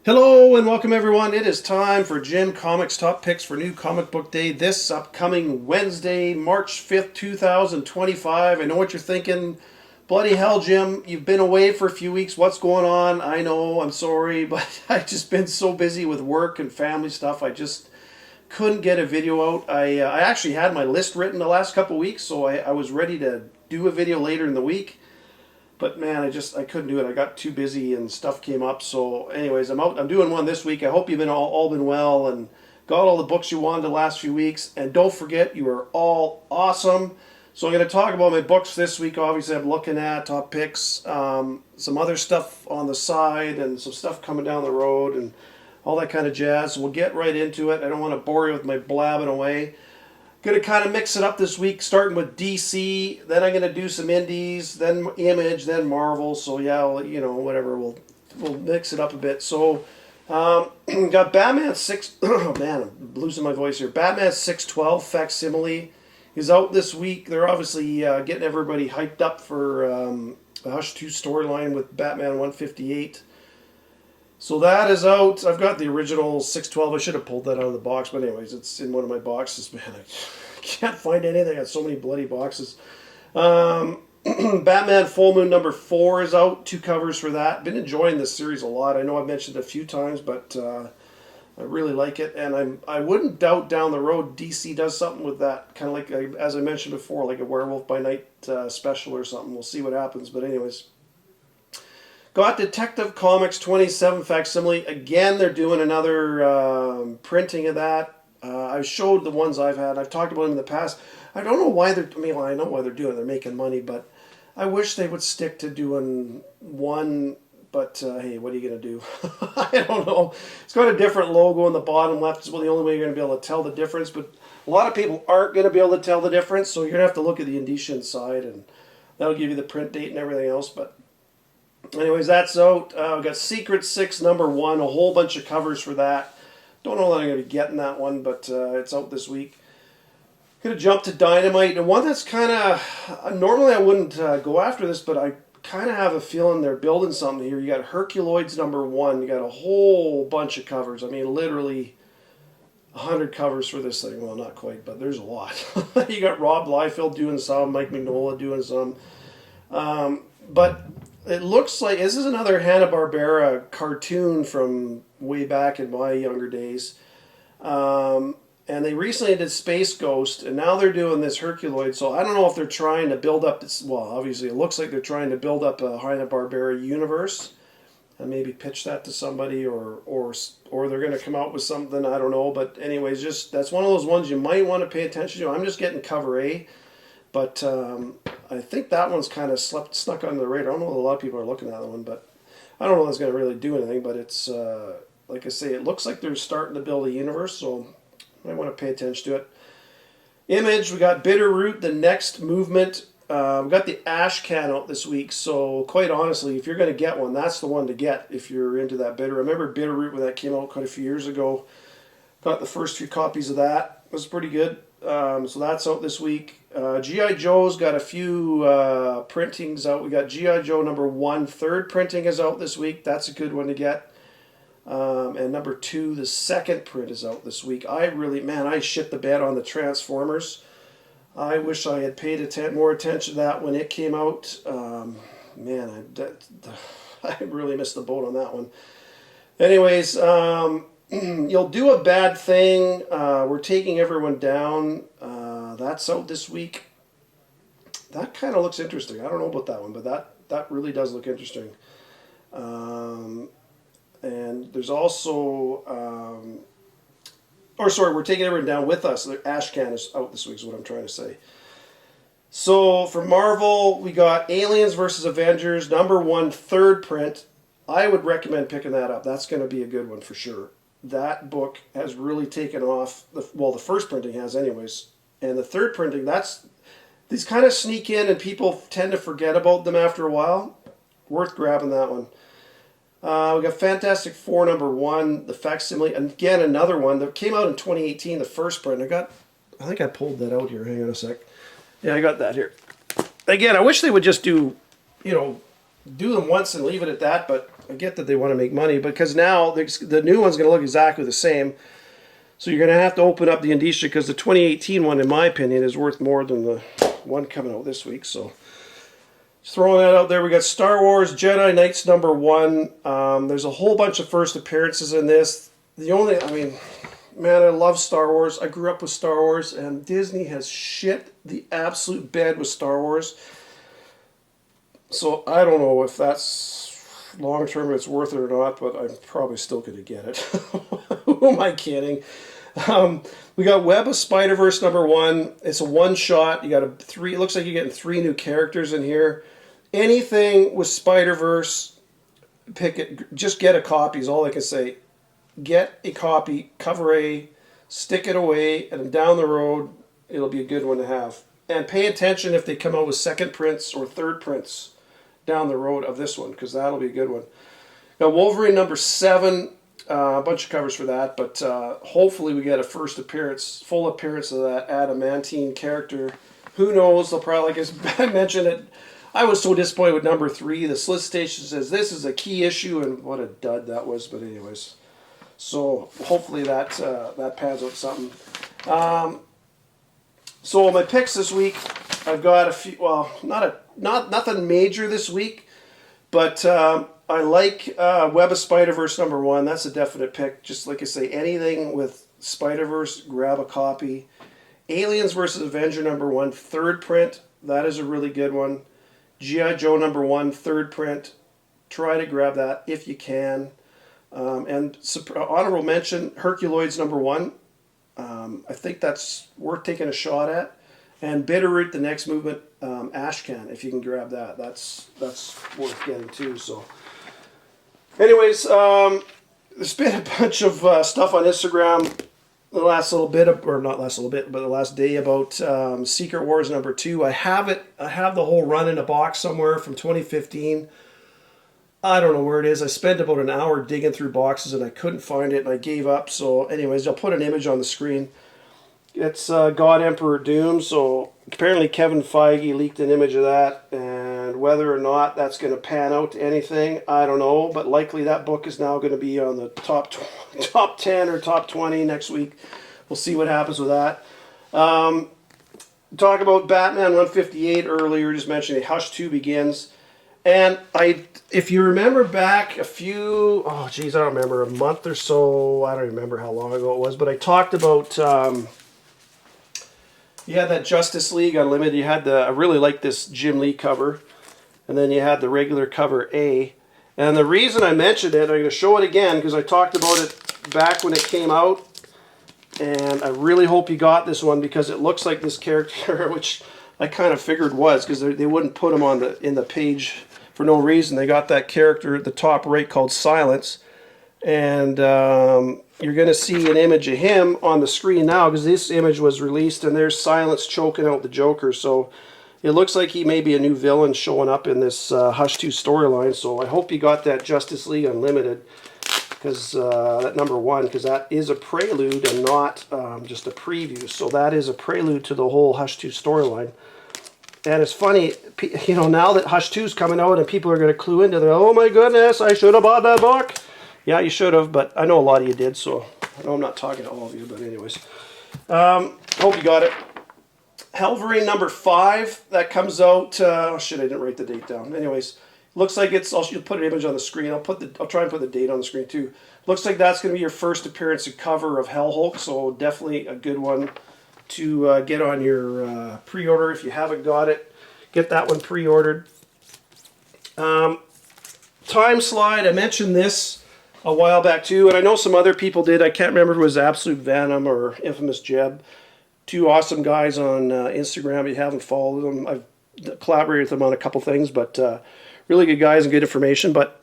Hello and welcome everyone. It is time for Jim Comics Top Picks for New Comic Book Day this upcoming Wednesday, March 5th, 2025. I know what you're thinking. Bloody hell, Jim, you've been away for a few weeks. What's going on? I know, I'm sorry, but I've just been so busy with work and family stuff. I just couldn't get a video out. I actually had my list written the last couple weeks, so I was ready to do a video later in the week. But man, I couldn't do it. I got too busy and stuff came up. So, anyways, I'm out. I'm doing one this week. I hope you've been all been well and got all the books you wanted the last few weeks. And don't forget, you are all awesome. So I'm going to talk about my books this week. Obviously, I'm looking at top picks, some other stuff on the side, and some stuff coming down the road, and all that kind of jazz. So we'll get right into it. I don't want to bore you with my blabbing away. Going to kind of mix it up this week, starting with DC. Then I'm going to do some indies, then Image, then Marvel. So yeah, whatever. We'll mix it up a bit. So got Batman 6. Oh man, I'm losing my voice here. Batman 612 facsimile is out this week. They're obviously getting everybody hyped up for the Hush 2 storyline with Batman 158. So that is out. I've got the original 612. I should have pulled that out of the box, but anyways, it's in one of my boxes. Man, I can't find anything. I got so many bloody boxes. Batman Full Moon number 4 is out. 2 covers for that. Been enjoying this series a lot. I know I've mentioned it a few times, but I really like it. And I wouldn't doubt down the road DC does something with that. Kind of like, as I mentioned before, like a Werewolf by Night special or something. We'll see what happens. But anyways. Got Detective Comics 27 facsimile. Again, they're doing another printing of that. I've showed the ones I've had. I've talked about them in the past. I don't know why they're... well, I know why they're doing it. They're making money, but I wish they would stick to doing one. But, hey, what are you going to do? I don't know. It's got a different logo in the bottom left. It's the only way you're going to be able to tell the difference. But a lot of people aren't going to be able to tell the difference, so you're going to have to look at the indicia inside, and that'll give you the print date and everything else. But anyways, that's out. We've got Secret 6 number 1, a whole bunch of covers for that. Don't know that I'm going to be getting that one, but it's out this week. Going to jump to Dynamite, and one that's kind of... normally I wouldn't go after this, but I kind of have a feeling they're building something here. You got Herculoids number 1. You got a whole bunch of covers. I mean, literally 100 covers for this thing. Well, not quite, but there's a lot. You got Rob Liefeld doing some, Mike Mignola doing some. But it looks like this is another Hanna-Barbera cartoon from way back in my younger days. And they recently did Space Ghost, and now they're doing this Herculoid. So I don't know if they're trying to build up this. Well, obviously it looks like they're trying to build up a Hanna-Barbera universe and maybe pitch that to somebody, or they're going to come out with something. I don't know. But anyways, just that's one of those ones you might want to pay attention to. I'm just getting cover A. But I think that one's kind of snuck under the radar. I don't know if a lot of people are looking at that one, but I don't know if it's going to really do anything. But it's, like I say, it looks like they're starting to build a universe, so I might want to pay attention to it. Image, we got Bitterroot, the next movement. We got the Ash Can out this week, so quite honestly, if you're going to get one, that's the one to get if you're into that bitter. I remember Bitterroot when that came out quite a few years ago. Got the first few copies of that. It was pretty good. So that's out this week. G.I. Joe's got a few printings out. We got G.I. Joe number 1, third printing is out this week. That's a good one to get. And number 2, the second print is out this week. I shit the bed on the Transformers. I wish I had paid more attention to that when it came out. I really missed the boat on that one. Anyways, You'll Do a Bad Thing. We're Taking Everyone Down. That's out this week. That kind of looks interesting. I don't know about that one, but that really does look interesting. And there's also... We're Taking Everyone Down with Us. The Ash Can is out this week is what I'm trying to say. So for Marvel, we got Aliens vs. Avengers, number 1, third print. I would recommend picking that up. That's going to be a good one for sure. That book has really taken off. The first printing has anyways. And the third printing, these kind of sneak in and people tend to forget about them after a while. Worth grabbing that one. We got Fantastic Four number 1, the facsimile. And again, another one that came out in 2018, the first print. I think I pulled that out here. Hang on a sec. Yeah, I got that here. Again, I wish they would just do them once and leave it at that, but I get that they want to make money, because now the new one's going to look exactly the same. So you're going to have to open up the indicia, because the 2018 one, in my opinion, is worth more than the one coming out this week. So just throwing that out there. We got Star Wars Jedi Knights #1. There's a whole bunch of first appearances in this. I mean, man, I love Star Wars. I grew up with Star Wars, and Disney has shit the absolute bed with Star Wars. So I don't know if that's long term it's worth it or not, but I'm probably still going to get it. Who am I kidding? We got Web of Spider-Verse #1. It's a one-shot. You got it looks like you're getting 3 new characters in here. Anything with Spider-Verse, pick it. Just get a copy is all I can say. Get a copy, cover A, stick it away, and down the road, it'll be a good one to have. And pay attention if they come out with second prints or third prints down the road of this one, because that'll be a good one. Now, Wolverine #7, a bunch of covers for that, but hopefully we get a full appearance of that adamantine character. Who knows? They'll probably, like I mentioned it, I was so disappointed with #3. The solicitation says this is a key issue, and what a dud that was. But anyways, so hopefully that pans out something. So my picks this week, I've got a few. Well, nothing major this week, but I like Web of Spider-Verse #1. That's a definite pick. Just like I say, anything with Spider-Verse, grab a copy. Aliens vs. Avenger #1, third print. That is a really good one. G.I. Joe #1, third print. Try to grab that if you can. And honorable mention, Herculoids #1. I think that's worth taking a shot at. And Bitterroot, the next movement, Ashcan, if you can grab that. That's worth getting too. So, anyways, there's been a bunch of stuff on Instagram the last little bit, or not last little bit, but the last day about Secret Wars #2. I have the whole run in a box somewhere from 2015. I don't know where it is. I spent about an hour digging through boxes and I couldn't find it and I gave up. So anyways, I'll put an image on the screen. It's God Emperor Doom. So apparently Kevin Feige leaked an image of that, and whether or not that's going to pan out to anything, I don't know. But likely that book is now going to be on the top 10 or top 20 next week. We'll see what happens with that. Talk about Batman 158 earlier, just mentioning Hush 2 begins. And if you remember back a month or so, I don't remember how long ago it was, but I talked about, you had that Justice League Unlimited, I really like this Jim Lee cover, and then you had the regular cover A. And the reason I mentioned it, I'm going to show it again, because I talked about it back when it came out, and I really hope you got this one, because it looks like this character, which I kind of figured was, because they wouldn't put him in the page for no reason. They got that character at the top right called Silence, and you're going to see an image of him on the screen now, because this image was released, and there's Silence choking out the Joker. So it looks like he may be a new villain showing up in this Hush 2 storyline. So I hope you got that Justice League Unlimited, because that #1, because that is a prelude and not just a preview. So that is a prelude to the whole Hush 2 storyline. And it's funny, you know, now that Hush 2 is coming out and people are going to clue into it, oh my goodness, I should have bought that book. Yeah, you should have, but I know a lot of you did, so I know I'm not talking to all of you, but anyways. Hope you got it. Helverine #5, that comes out, oh shit, I didn't write the date down. Anyways, looks like I'll put an image on the screen. I'll try and put the date on the screen too. Looks like that's going to be your first appearance and cover of Hellhulk, so definitely a good one to get on your pre-order. If you haven't got it, get that one pre-ordered. Time Slide, I mentioned this a while back too, and I know some other people did. I can't remember if it was Absolute Venom or Infamous Jeb. Two awesome guys on Instagram. If you haven't followed them, I've collaborated with them on a couple things, but really good guys and good information. But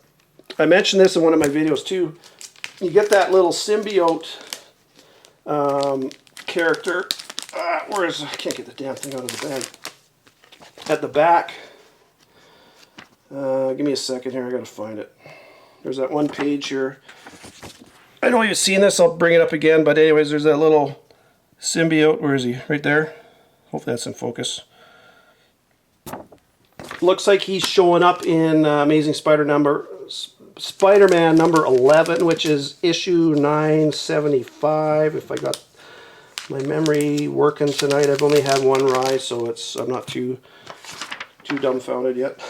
I mentioned this in one of my videos too. You get that little symbiote character. I can't get the damn thing out of the bag. At the back. Give me a second here. I gotta find it. There's that one page here. I know you've seen this. I'll bring it up again. But anyways, there's that little symbiote. Where is he? Right there. Hopefully that's in focus. Looks like he's showing up in Amazing Spider-Man Spider-Man number 11, which is issue 975. If I got my memory working tonight, I've only had one rise, so I'm not too dumbfounded yet.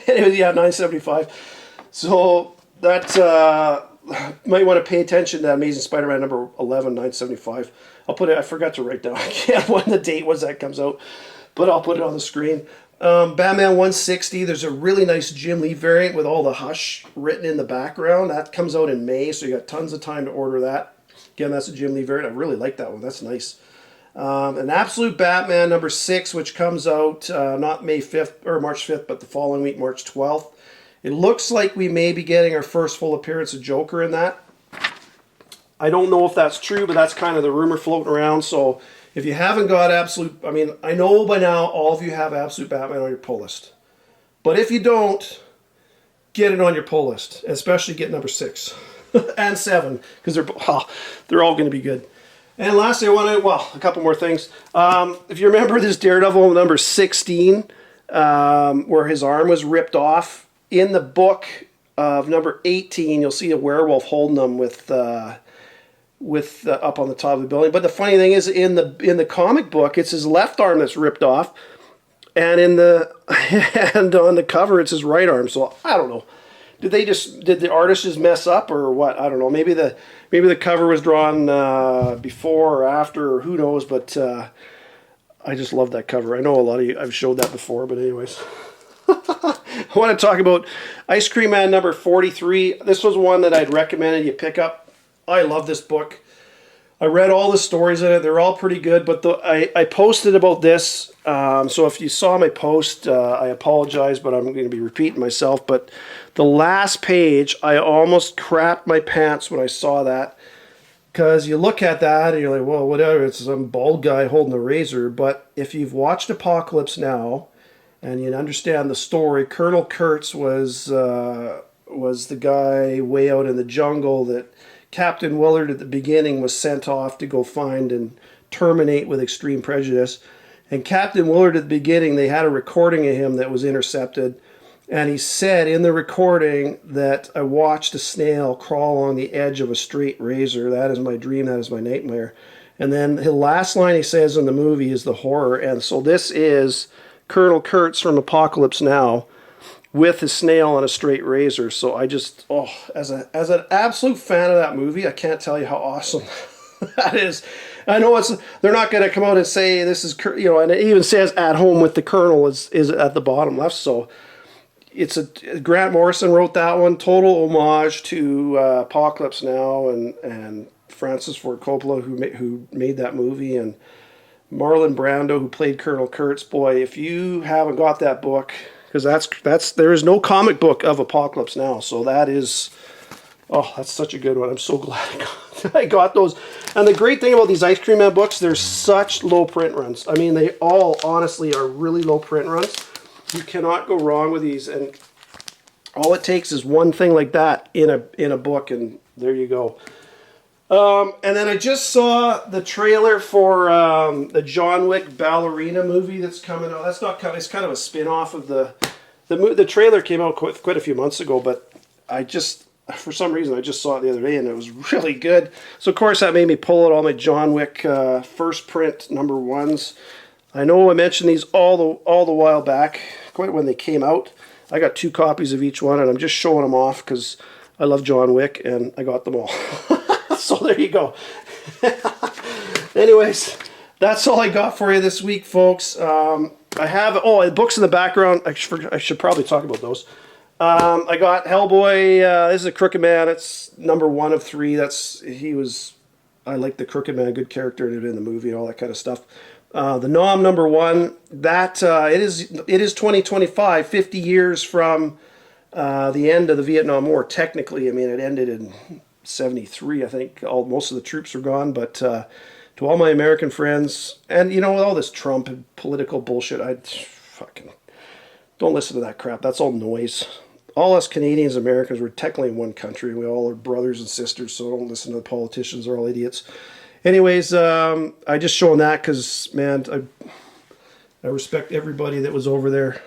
Anyway, yeah, 975. So that might want to pay attention to Amazing Spider-Man number 11, 975. I'll put it. I forgot to write down when the date was that comes out, but I'll put it on the screen. Batman 160. There's a really nice Jim Lee variant with all the Hush written in the background. That comes out in May, so you got tons of time to order that. Again, that's a Jim Lee variant. I really like that one. That's nice. An Absolute Batman number 6, which comes out not May 5th or March 5th, but the following week, March 12th. It looks like we may be getting our first full appearance of Joker in that. I don't know if that's true, but that's kind of the rumor floating around. So if you haven't got Absolute, I mean, I know by now all of you have Absolute Batman on your pull list. But if you don't, get it on your pull list, especially get number 6 and 7, because they're all going to be good. And lastly, I want to, a couple more things. If you remember this Daredevil number 16, where his arm was ripped off, in the book of number 18, you'll see a werewolf holding them with up on the top of the building. But the funny thing is, in the comic book, it's his left arm that's ripped off, and on the cover, it's his right arm. So I don't know. Did the artist just mess up or what? I don't know. Maybe the cover was drawn before or after, or who knows. But I just love that cover. I know a lot of you, I've showed that before, but anyways. I want to talk about Ice Cream Man number 43. This was one that I'd recommended you pick up. I love this book. I read all the stories in it. They're all pretty good, but I posted about this. So if you saw my post, I apologize, but I'm going to be repeating myself. But the last page, I almost crapped my pants when I saw that. Because you look at that and you're like, well, whatever. It's some bald guy holding a razor. But if you've watched Apocalypse Now, and you understand the story, Colonel Kurtz was the guy way out in the jungle that Captain Willard at the beginning was sent off to go find and terminate with extreme prejudice. And Captain Willard at the beginning, they had a recording of him that was intercepted. And he said in the recording that I watched a snail crawl on the edge of a straight razor. That is my dream. That is my nightmare. And then the last line he says in the movie is the horror. And so this is Colonel Kurtz from Apocalypse Now with his snail on a straight razor. So I just, as an absolute fan of that movie, I can't tell you how awesome that is. I know they're not going to come out and say this is, and it even says at home with the Colonel is at the bottom left. So Grant Morrison wrote that one, total homage to Apocalypse Now and Francis Ford Coppola who made that movie, and Marlon Brando, who played Colonel Kurtz. Boy, if you haven't got that book, because there is no comic book of Apocalypse Now, so that's such a good one. I'm so glad I got those. And the great thing about these Ice Cream Man books, they're such low print runs. I mean, they all honestly are really low print runs. You cannot go wrong with these, and all it takes is one thing like that in a book, and there you go. And then I just saw the trailer for the John Wick Ballerina movie that's coming out. That's not kind of, it's kind of a spin-off of the trailer came out quite a few months ago, but for some reason I just saw it the other day and it was really good. So of course that made me pull out all my John Wick first print number 1s. I know I mentioned these all the while back, quite when they came out. I got 2 copies of each one, and I'm just showing them off because I love John Wick and I got them all. So there you go. Anyways, that's all I got for you this week, folks. I have books in the background. I should probably talk about those. I got Hellboy. This is a Crooked Man. It's number 1 of 3. I like the Crooked Man, good character in the movie and all that kind of stuff. The Nom number 1. That it is 2025, 50 years from the end of the Vietnam War. Technically, I mean, it ended in 73, I think. Most of the troops were gone, but to all my American friends, and with all this Trump and political bullshit, I fucking don't listen to that crap. That's all noise. All us Canadians, Americans, we're technically in one country. We all are brothers and sisters, so don't listen to the politicians. They're all idiots. Anyways, I just showing that because, man, I respect everybody that was over there.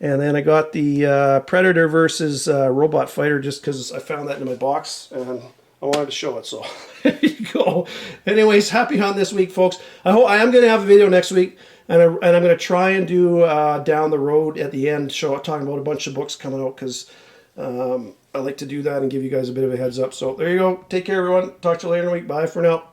And then I got the Predator versus Robot Fighter just because I found that in my box and I wanted to show it. So there you go. Anyways, happy hunting this week, folks. I am going to have a video next week, and I'm going to try and do down the road at the end, talking about a bunch of books coming out, because I like to do that and give you guys a bit of a heads up. So there you go. Take care, everyone. Talk to you later in the week. Bye for now.